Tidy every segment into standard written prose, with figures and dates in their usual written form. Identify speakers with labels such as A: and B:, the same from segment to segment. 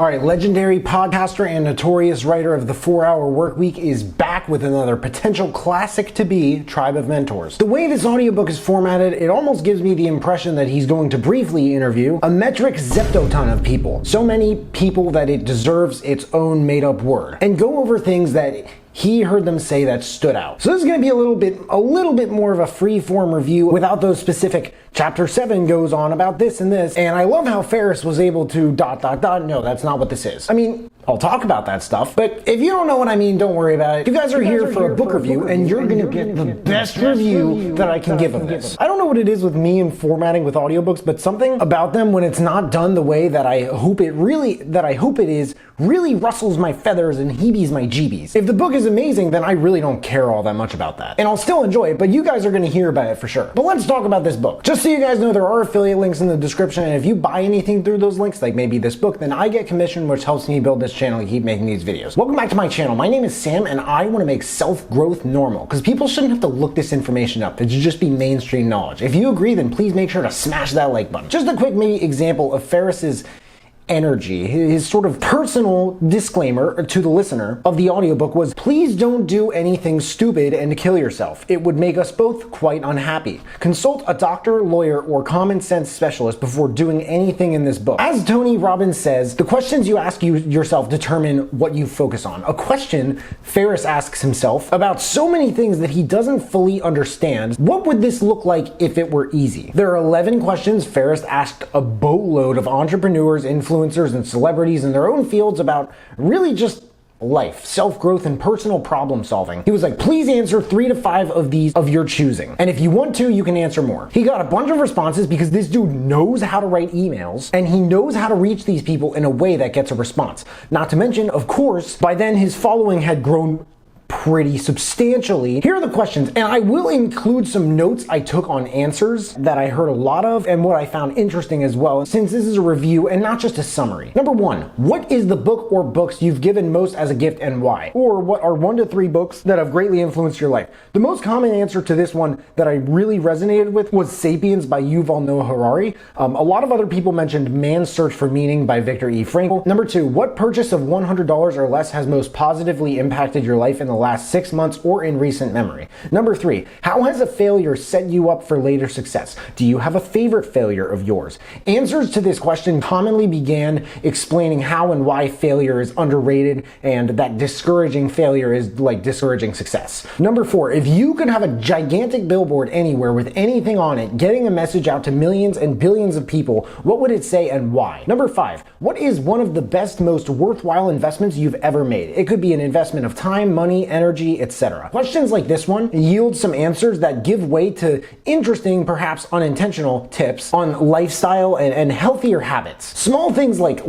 A: All right, legendary podcaster and notorious writer of the 4-Hour Workweek is back with another potential classic to be Tribe of Mentors. The way this audiobook is formatted, it almost gives me the impression that he's going to briefly interview a metric zeptoton of people. So many people that it deserves its own made-up word, and go over things that he heard them say that stood out. So this is going to be a little bit more of a free-form review without those specific chapter 7 goes on about this and this. And I love how Ferriss was able to ... No, that's not what this is. I mean, I'll talk about that stuff, but if you don't know what I mean, don't worry about it. You guys are here for a book review, and you're going to get the best review that I can give of this. I don't know what it is with me and formatting with audiobooks, but something about them when it's not done the way that I hope it is really rustles my feathers and heebies my jeebies. If the book is amazing, then I really don't care all that much about that. And I'll still enjoy it, but you guys are going to hear about it for sure. But let's talk about this book. Just so you guys know, there are affiliate links in the description, and if you buy anything through those links, like maybe this book, then I get commission, which helps me build this channel and keep making these videos. Welcome back to my channel. My name is Sam, and I want to make self-growth normal, because people shouldn't have to look this information up. It should just be mainstream knowledge. If you agree, then please make sure to smash that like button. Just a quick maybe example of Ferriss's energy, his sort of personal disclaimer to the listener of the audiobook was, please don't do anything stupid and kill yourself. It would make us both quite unhappy. Consult a doctor, lawyer, or common sense specialist before doing anything in this book. As Tony Robbins says, the questions you ask yourself determine what you focus on. A question Ferriss asks himself about so many things that he doesn't fully understand. What would this look like if it were easy? There are 11 questions Ferriss asked a boatload of entrepreneurs, influencers, and celebrities in their own fields about really just life, self-growth, and personal problem solving. He was like, please answer 3 to 5 of these of your choosing. And if you want to, you can answer more. He got a bunch of responses because this dude knows how to write emails, and he knows how to reach these people in a way that gets a response. Not to mention, of course, by then his following had grown pretty substantially. Here are the questions, and I will include some notes I took on answers that I heard a lot of and what I found interesting as well, since this is a review and not just a summary. Number 1, what is the book or books you've given most as a gift and why? Or what are 1 to 3 books that have greatly influenced your life? The most common answer to this one that I really resonated with was Sapiens by Yuval Noah Harari. A lot of other people mentioned Man's Search for Meaning by Viktor E. Frankl. Number 2, what purchase of $100 or less has most positively impacted your life in the last 6 months or in recent memory? Number 3, how has a failure set you up for later success? Do you have a favorite failure of yours? Answers to this question commonly began explaining how and why failure is underrated and that discouraging failure is like discouraging success. Number 4, if you could have a gigantic billboard anywhere with anything on it, getting a message out to millions and billions of people, what would it say and why? Number 5, what is one of the best, most worthwhile investments you've ever made? It could be an investment of time, money, energy, etc. Questions like this one yield some answers that give way to interesting, perhaps unintentional tips on lifestyle and healthier habits. Small things like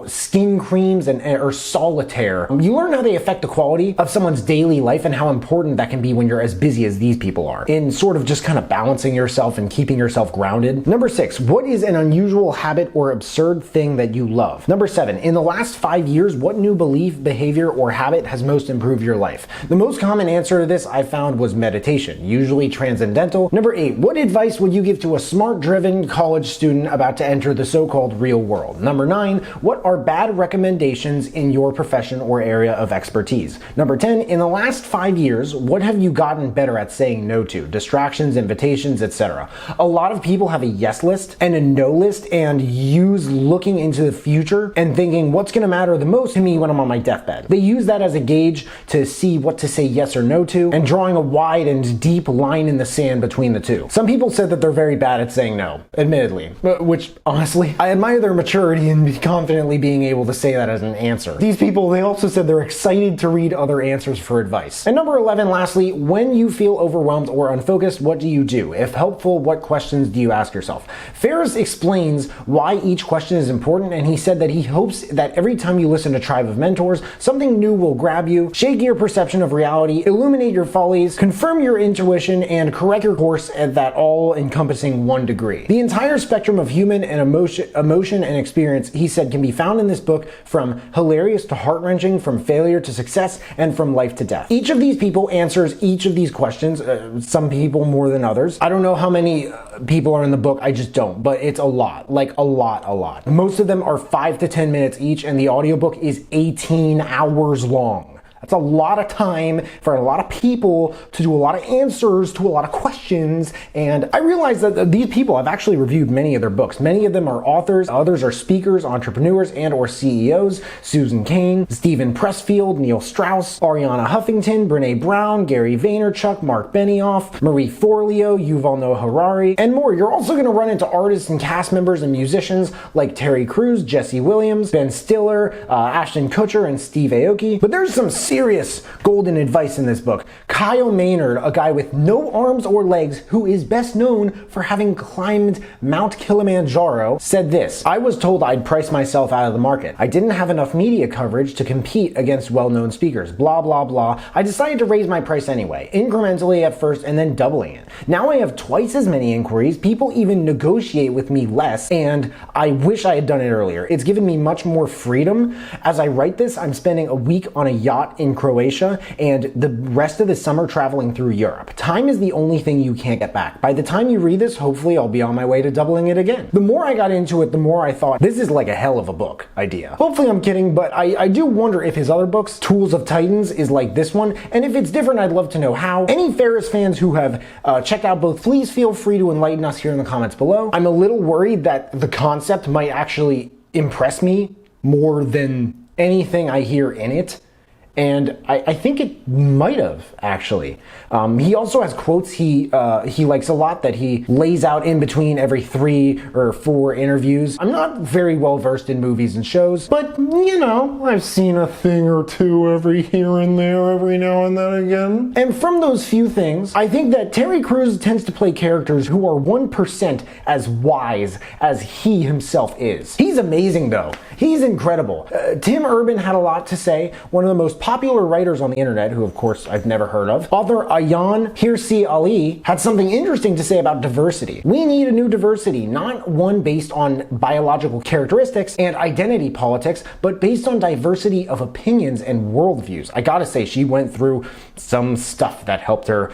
A: skin creams or solitaire. You learn how they affect the quality of someone's daily life and how important that can be when you're as busy as these people are, in sort of just kind of balancing yourself and keeping yourself grounded. Number 6, what is an unusual habit or absurd thing that you love? Number 7, in the last 5 years, what new belief, behavior, or habit has most improved your life? The most common answer to this I found was meditation, usually transcendental. Number 8, what advice would you give to a smart, driven college student about to enter the so-called real world? Number 9, what are bad recommendations in your profession or area of expertise? Number 10, in the last 5 years, what have you gotten better at saying no to? Distractions, invitations, etc. A lot of people have a yes list and a no list and use looking into the future and thinking what's going to matter the most to me when I'm on my deathbed. They use that as a gauge to see what to say yes or no to, and drawing a wide and deep line in the sand between the two. Some people said that they're very bad at saying no, admittedly, which honestly, I admire their maturity in confidently being able to say that as an answer. These people, they also said they're excited to read other answers for advice. And number 11, lastly, when you feel overwhelmed or unfocused, what do you do? If helpful, what questions do you ask yourself? Ferriss explains why each question is important, and he said that he hopes that every time you listen to Tribe of Mentors, something new will grab you, shake your your perception of reality, illuminate your follies, confirm your intuition, and correct your course at that all-encompassing 1 degree. The entire spectrum of human and emotion and experience, he said, can be found in this book, from hilarious to heart-wrenching, from failure to success, and from life to death. Each of these people answers each of these questions, some people more than others. I don't know how many people are in the book, I just don't, but it's a lot, like a lot. Most of them are 5 to 10 minutes each, and the audiobook is 18 hours long. That's a lot of time for a lot of people to do a lot of answers to a lot of questions. And I realize that these people, I've actually reviewed many of their books. Many of them are authors, others are speakers, entrepreneurs, and or CEOs. Susan Cain, Stephen Pressfield, Neil Strauss, Ariana Huffington, Brene Brown, Gary Vaynerchuk, Mark Benioff, Marie Forleo, Yuval Noah Harari, and more. You're also going to run into artists and cast members and musicians like Terry Crews, Jesse Williams, Ben Stiller, Ashton Kutcher, and Steve Aoki. But there's some serious golden advice in this book. Kyle Maynard, a guy with no arms or legs who is best known for having climbed Mount Kilimanjaro, said this: "I was told I'd price myself out of the market. I didn't have enough media coverage to compete against well-known speakers. Blah, blah, blah. I decided to raise my price anyway, incrementally at first and then doubling it. Now I have twice as many inquiries. People even negotiate with me less, and I wish I had done it earlier. It's given me much more freedom. As I write this, I'm spending a week on a yacht in Croatia and the rest of the summer traveling through Europe. Time is the only thing you can't get back. By the time you read this, hopefully I'll be on my way to doubling it again." The more I got into it, the more I thought, this is like a hell of a book idea. Hopefully I'm kidding, but I do wonder if his other books, Tools of Titans, is like this one, and if it's different, I'd love to know how. Any Ferriss fans who have checked out both, please feel free to enlighten us here in the comments below. I'm a little worried that the concept might actually impress me more than anything I hear in it. And I think it might have, actually. He also has quotes he likes a lot that he lays out in between every 3 or 4 interviews. I'm not very well versed in movies and shows, but you know, I've seen a thing or two every here and there, every now and then again. And from those few things, I think that Terry Crews tends to play characters who are 1% as wise as he himself is. He's amazing though. He's incredible. Tim Urban had a lot to say, one of the most popular writers on the internet, who of course I've never heard of. Author Ayaan Hirsi Ali had something interesting to say about diversity. We need a new diversity, not one based on biological characteristics and identity politics, but based on diversity of opinions and worldviews. I gotta say, she went through some stuff that helped her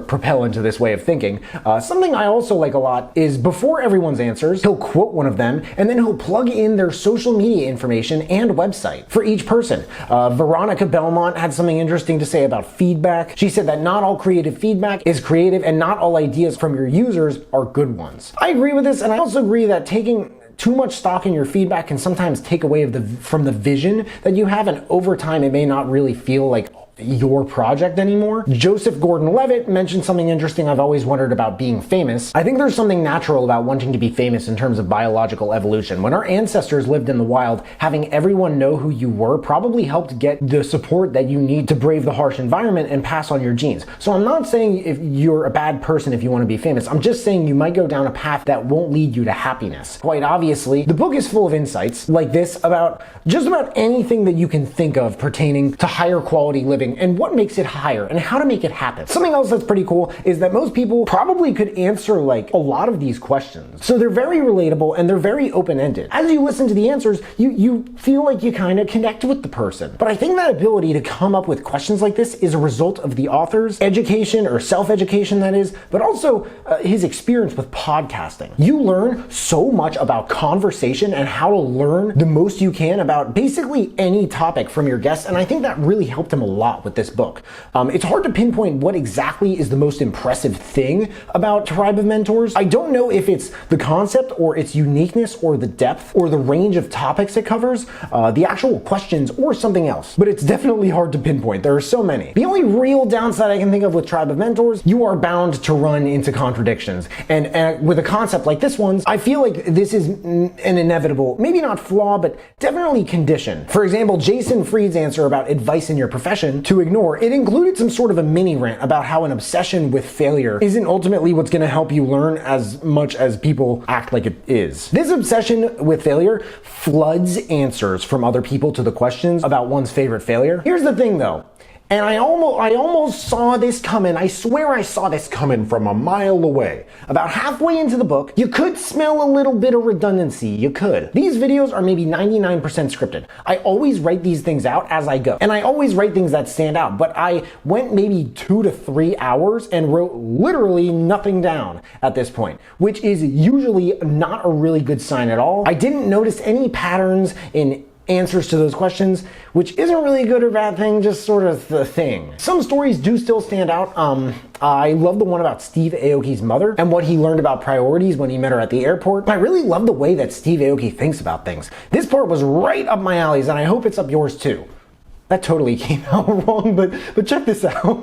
A: propel into this way of thinking. Something I also like a lot is before everyone's answers, he'll quote one of them and then he'll plug in their social media information and website for each person. Veronica Belmont had something interesting to say about feedback. She said that not all creative feedback is creative and not all ideas from your users are good ones. I agree with this, and I also agree that taking too much stock in your feedback can sometimes take away from the vision that you have, and over time it may not really feel like your project anymore. Joseph Gordon-Levitt mentioned something interesting I've always wondered about being famous. I think there's something natural about wanting to be famous in terms of biological evolution. When our ancestors lived in the wild, having everyone know who you were probably helped get the support that you need to brave the harsh environment and pass on your genes. So I'm not saying if you're a bad person if you want to be famous. I'm just saying you might go down a path that won't lead you to happiness. Quite obviously, the book is full of insights like this about just about anything that you can think of pertaining to higher quality living and what makes it higher and how to make it happen. Something else that's pretty cool is that most people probably could answer like a lot of these questions. So they're very relatable and they're very open-ended. As you listen to the answers, you feel like you kind of connect with the person. But I think that ability to come up with questions like this is a result of the author's education, or self-education that is, but also his experience with podcasting. You learn so much about conversation and how to learn the most you can about basically any topic from your guests, and I think that really helped him a lot with this book. It's hard to pinpoint what exactly is the most impressive thing about Tribe of Mentors. I don't know if it's the concept or its uniqueness or the depth or the range of topics it covers, the actual questions, or something else, but it's definitely hard to pinpoint. There are so many. The only real downside I can think of with Tribe of Mentors, you are bound to run into contradictions. And with a concept like this one, I feel like this is an inevitable, maybe not flaw, but definitely condition. For example, Jason Fried's answer about advice in your profession to ignore, it included some sort of a mini rant about how an obsession with failure isn't ultimately what's going to help you learn as much as people act like it is. This obsession with failure floods answers from other people to the questions about one's favorite failure. Here's the thing though. And I almost saw this coming. I swear I saw this coming from a mile away. About halfway into the book, you could smell a little bit of redundancy. You could. These videos are maybe 99% scripted. I always write these things out as I go. And I always write things that stand out. But I went maybe 2 to 3 hours and wrote literally nothing down at this point, which is usually not a really good sign at all. I didn't notice any patterns in answers to those questions, which isn't really a good or bad thing, just sort of the thing. Some stories do still stand out. I love the one about Steve Aoki's mother and what he learned about priorities when he met her at the airport. I really love the way that Steve Aoki thinks about things. This part was right up my alleys, and I hope it's up yours too. That totally came out wrong, but check this out.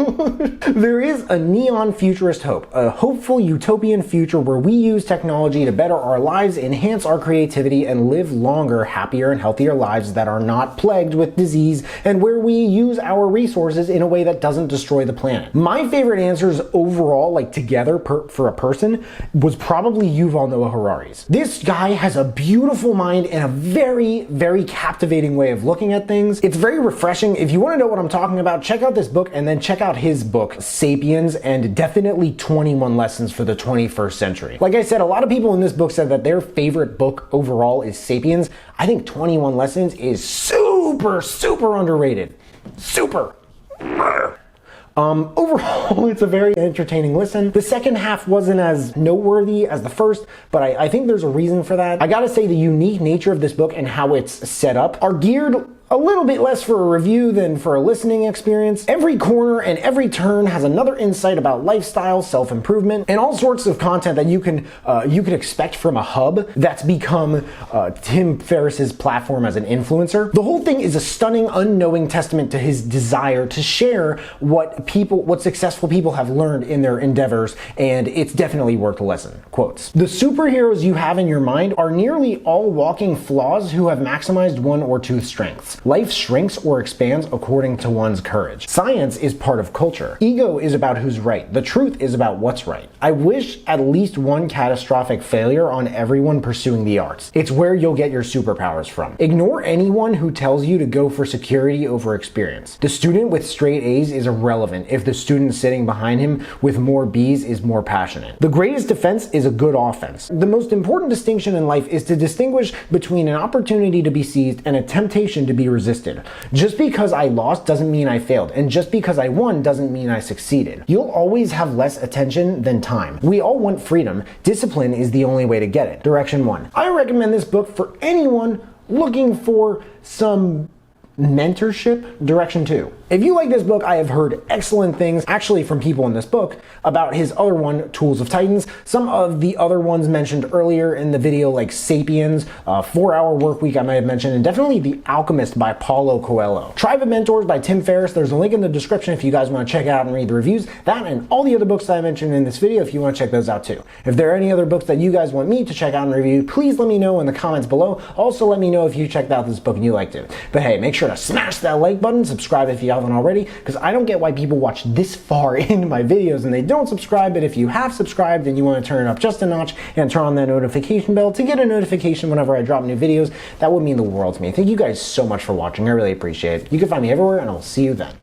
A: There is a neon futurist hope, a hopeful utopian future where we use technology to better our lives, enhance our creativity, and live longer, happier, and healthier lives that are not plagued with disease, and where we use our resources in a way that doesn't destroy the planet. My favorite answers overall, like together for a person, was probably Yuval Noah Harari's. This guy has a beautiful mind and a very, very captivating way of looking at things. It's very refreshing. If you want to know what I'm talking about, check out this book and then check out his book, Sapiens, and definitely 21 Lessons for the 21st Century. Like I said, a lot of people in this book said that their favorite book overall is Sapiens. I think 21 Lessons is super, super underrated. Super. Overall, it's a very entertaining listen. The second half wasn't as noteworthy as the first, but I think there's a reason for that. I gotta say, the unique nature of this book and how it's set up are geared a little bit less for a review than for a listening experience. Every corner and every turn has another insight about lifestyle, self-improvement, and all sorts of content that you could expect from a hub that's become Tim Ferriss's platform as an influencer. The whole thing is a stunning, unknowing testament to his desire to share what successful people have learned in their endeavors, and it's definitely worth a listen. Quotes. The superheroes you have in your mind are nearly all walking flaws who have maximized one or two strengths. Life shrinks or expands according to one's courage. Science is part of culture. Ego is about who's right. The truth is about what's right. I wish at least one catastrophic failure on everyone pursuing the arts. It's where you'll get your superpowers from. Ignore anyone who tells you to go for security over experience. The student with straight A's is irrelevant if the student sitting behind him with more B's is more passionate. The greatest defense is a good offense. The most important distinction in life is to distinguish between an opportunity to be seized and a temptation to be resisted. Just because I lost doesn't mean I failed, and just because I won doesn't mean I succeeded. You'll always have less attention than time. We all want freedom. Discipline is the only way to get it. Direction 1. I recommend this book for anyone looking for some mentorship. Direction 2. If you like this book, I have heard excellent things, actually from people in this book, about his other one, Tools of Titans. Some of the other ones mentioned earlier in the video, like Sapiens, 4-Hour Workweek I might have mentioned, and definitely The Alchemist by Paulo Coelho. Tribe of Mentors by Tim Ferriss. There's a link in the description if you guys want to check it out and read the reviews. That and all the other books that I mentioned in this video if you want to check those out too. If there are any other books that you guys want me to check out and review, please let me know in the comments below. Also let me know if you checked out this book and you liked it. But hey, make sure to smash that like button, subscribe if you haven't already, because I don't get why people watch this far into my videos and they don't subscribe. But if you have subscribed and you want to turn it up just a notch and turn on that notification bell to get a notification whenever I drop new videos, that would mean the world to me. Thank you guys so much for watching. I really appreciate it. You can find me everywhere, and I'll see you then.